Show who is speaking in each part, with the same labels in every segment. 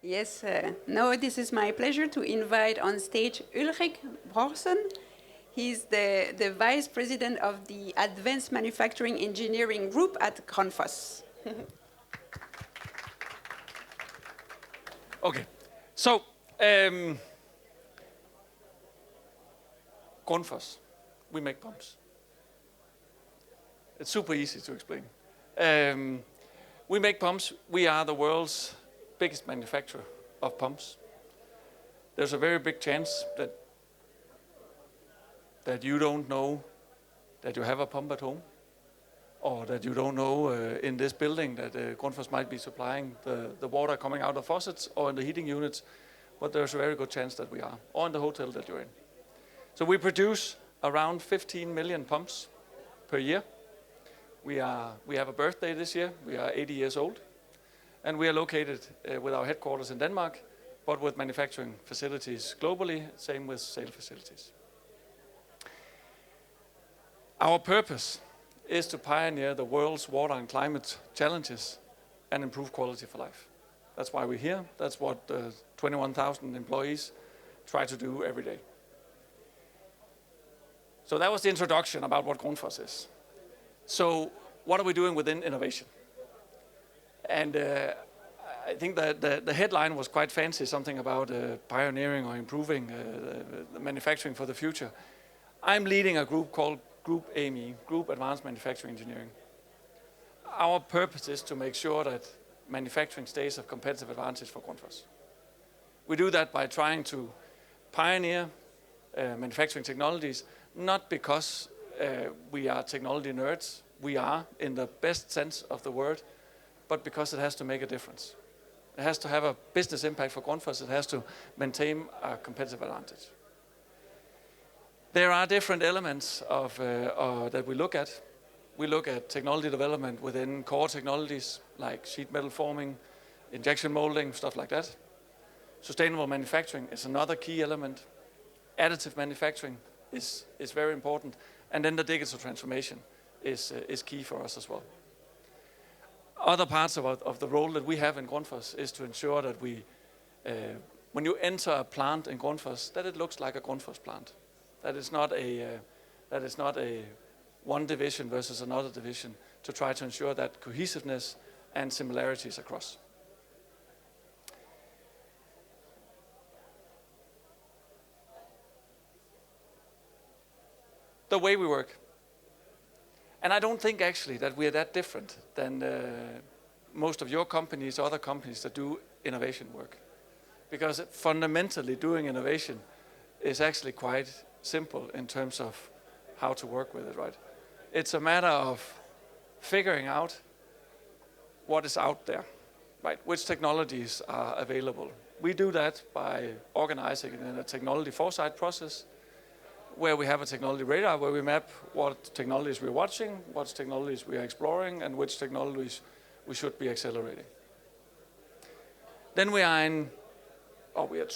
Speaker 1: Yes, no, this is my pleasure to invite on stage Ulrich Brorson. He's the Vice President of the Advanced Manufacturing Engineering Group at Grundfos.
Speaker 2: Okay, so Grundfos, we make pumps. It's super easy to explain. We make pumps. We are the world's biggest manufacturer of pumps. There's a very big chance that you don't know that you have a pump at home, or that you don't know in this building that Grundfos might be supplying the water coming out of faucets or in the heating units, but there's a very good chance that we are, or in the hotel that you're in. So we produce around 15 million pumps per year. We have a birthday this year. We are 80 years old, and we are located with our headquarters in Denmark, but with manufacturing facilities globally, same with sales facilities. Our purpose is to pioneer the world's water and climate challenges and improve quality for life. That's why we're here. That's what 21,000 employees try to do every day. So that was the introduction about what Grundfos is. So what are we doing within innovation? And I think that the headline was quite fancy, something about pioneering or improving the manufacturing for the future. I'm leading a group called Group AME, Group Advanced Manufacturing Engineering. Our purpose is to make sure that manufacturing stays of competitive advantage for Grundfos. We do that by trying to pioneer manufacturing technologies, not because we are technology nerds, we are in the best sense of the word, but because it has to make a difference. It has to have a business impact for Grundfos, it has to maintain a competitive advantage. There are different elements of, that we look at. We look at technology development within core technologies like sheet metal forming, injection molding, stuff like that. Sustainable manufacturing is another key element. Additive manufacturing is very important. And then the digital transformation is key for us as well. Other parts of the role that we have in Grundfos is to ensure that we, when you enter a plant in Grundfos, that it looks like a Grundfos plant. That is not a one division versus another division, to try to ensure that cohesiveness and similarities across. The way we work. And I don't think actually that we are that different than most of your companies or other companies that do innovation work. Because fundamentally doing innovation is actually quite simple in terms of how to work with it, right? It's a matter of figuring out what is out there, right? Which technologies are available. We do that by organizing it in a technology foresight process, where we have a technology radar, where we map what technologies we're watching, what technologies we are exploring, and which technologies we should be accelerating. Then we are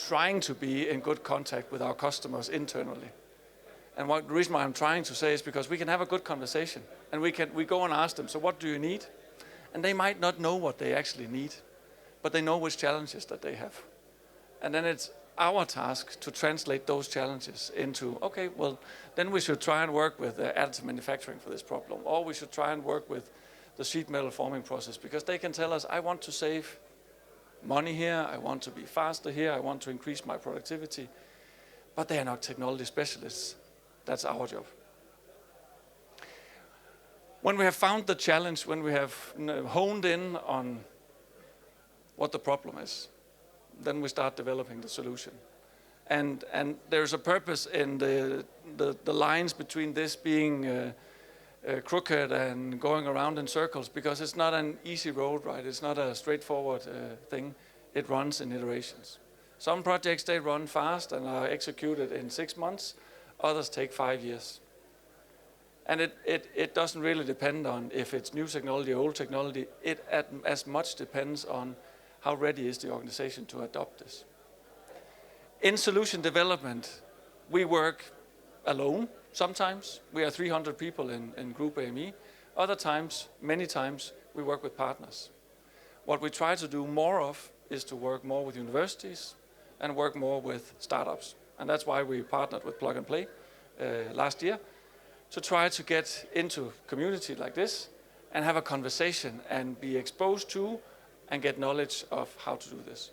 Speaker 2: trying to be in good contact with our customers internally. And the reason why I'm trying to say is because we can have a good conversation, and we go and ask them, so what do you need? And they might not know what they actually need, but they know which challenges that they have. And then it's our task to translate those challenges into, okay, well, then we should try and work with additive manufacturing for this problem, or we should try and work with the sheet metal forming process, because they can tell us, I want to save money here, I want to be faster here, I want to increase my productivity, but they are not technology specialists. That's our job. When we have found the challenge, when we have honed in on what the problem is, then we start developing the solution. And there's a purpose in the lines between this being crooked and going around in circles, because it's not an easy road, right? It's not a straightforward thing. It runs in iterations. Some projects, they run fast and are executed in 6 months. Others take 5 years. And it doesn't really depend on if it's new technology or old technology. It as much depends on how ready is the organization to adopt this. In solution development, we work alone sometimes. We are 300 people in Group AME. Other times, many times, we work with partners. What we try to do more of is to work more with universities and work more with startups. And that's why we partnered with Plug and Play last year, to try to get into community like this and have a conversation and be exposed to and get knowledge of how to do this.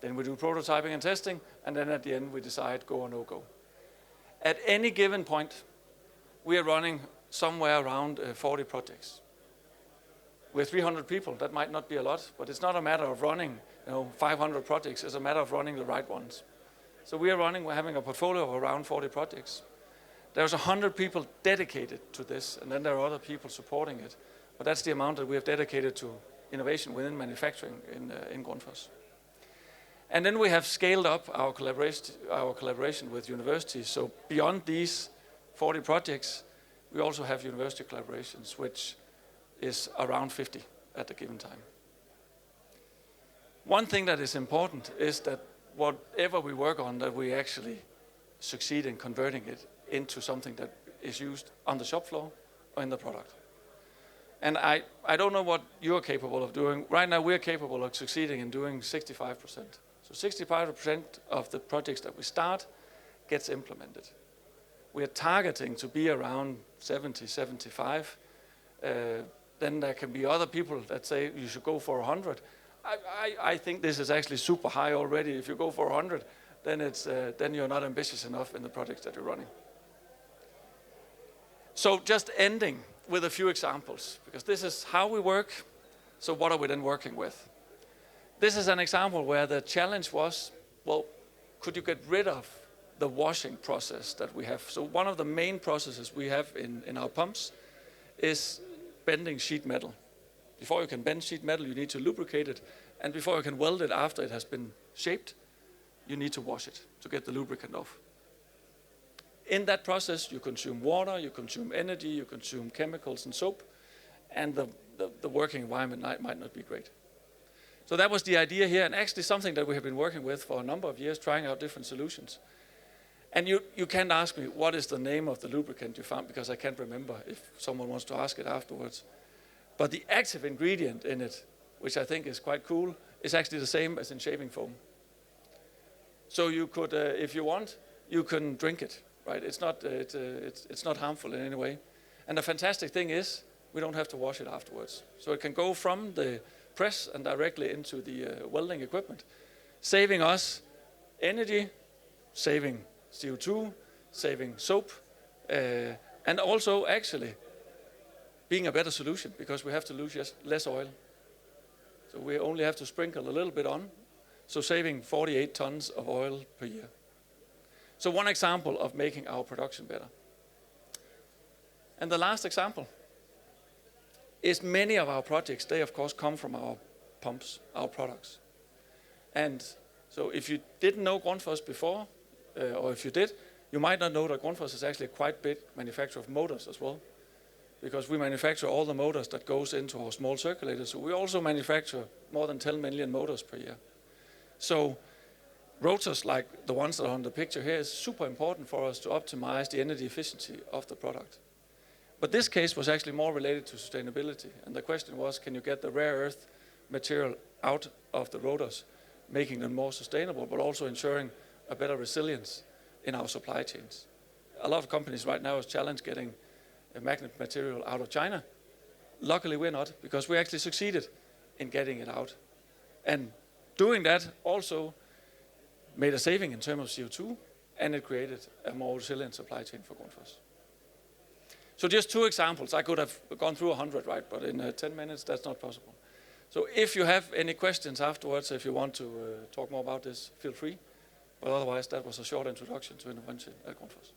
Speaker 2: Then we do prototyping and testing, and then at the end we decide go or no go. At any given point, we are running somewhere around 40 projects. We're 300 people. That might not be a lot, but it's not a matter of running 500 projects. It's a matter of running the right ones. So we're having a portfolio of around 40 projects. There's 100 people dedicated to this, and then there are other people supporting it. But that's the amount that we have dedicated to innovation within manufacturing in Grundfos. And then we have scaled up our collaboration with universities. So beyond these 40 projects, we also have university collaborations, which is around 50 at a given time. One thing that is important is that whatever we work on, that we actually succeed in converting it into something that is used on the shop floor or in the product. And I don't know what you're capable of doing. Right now, we're capable of succeeding in doing 65%. So 65% of the projects that we start gets implemented. We are targeting to be around 70, 75. Then there can be other people that say you should go for 100. I think this is actually super high already. If you go for 100, then you're not ambitious enough in the projects that you're running. So just ending with a few examples, because this is how we work. So what are we then working with? This is an example where the challenge was, well, could you get rid of the washing process that we have? So one of the main processes we have in our pumps is bending sheet metal. Before you can bend sheet metal, you need to lubricate it. And before you can weld it after it has been shaped, you need to wash it to get the lubricant off. In that process, you consume water, you consume energy, you consume chemicals and soap, and the working environment might not be great. So that was the idea here, and actually something that we have been working with for a number of years, trying out different solutions. And you can't ask me, what is the name of the lubricant you found, because I can't remember if someone wants to ask it afterwards. But the active ingredient in it, which I think is quite cool, is actually the same as in shaving foam. So you could, if you want, you can drink it, right? It's not harmful in any way. And the fantastic thing is, we don't have to wash it afterwards. So it can go from the press and directly into the welding equipment, saving us energy, saving CO2, saving soap, and also actually being a better solution, because we have to lose less oil. So we only have to sprinkle a little bit on, so saving 48 tons of oil per year. So one example of making our production better. And the last example is many of our projects, they of course come from our pumps, our products. And so if you didn't know Grundfos before, or if you did, you might not know that Grundfos is actually a quite big manufacturer of motors as well, because we manufacture all the motors that goes into our small circulators. So we also manufacture more than 10 million motors per year. So rotors like the ones that are on the picture here is super important for us to optimize the energy efficiency of the product. But this case was actually more related to sustainability. And the question was, can you get the rare earth material out of the rotors, making them more sustainable, but also ensuring a better resilience in our supply chains? A lot of companies right now is challenged getting a magnet material out of China. Luckily we're not, because we actually succeeded in getting it out. And doing that also made a saving in terms of CO2, and it created a more resilient supply chain for Grundfos. So just two examples. I could have gone through 100, right? But in 10 minutes, that's not possible. So if you have any questions afterwards, if you want to talk more about this, feel free. But otherwise, that was a short introduction to innovation at Grundfos.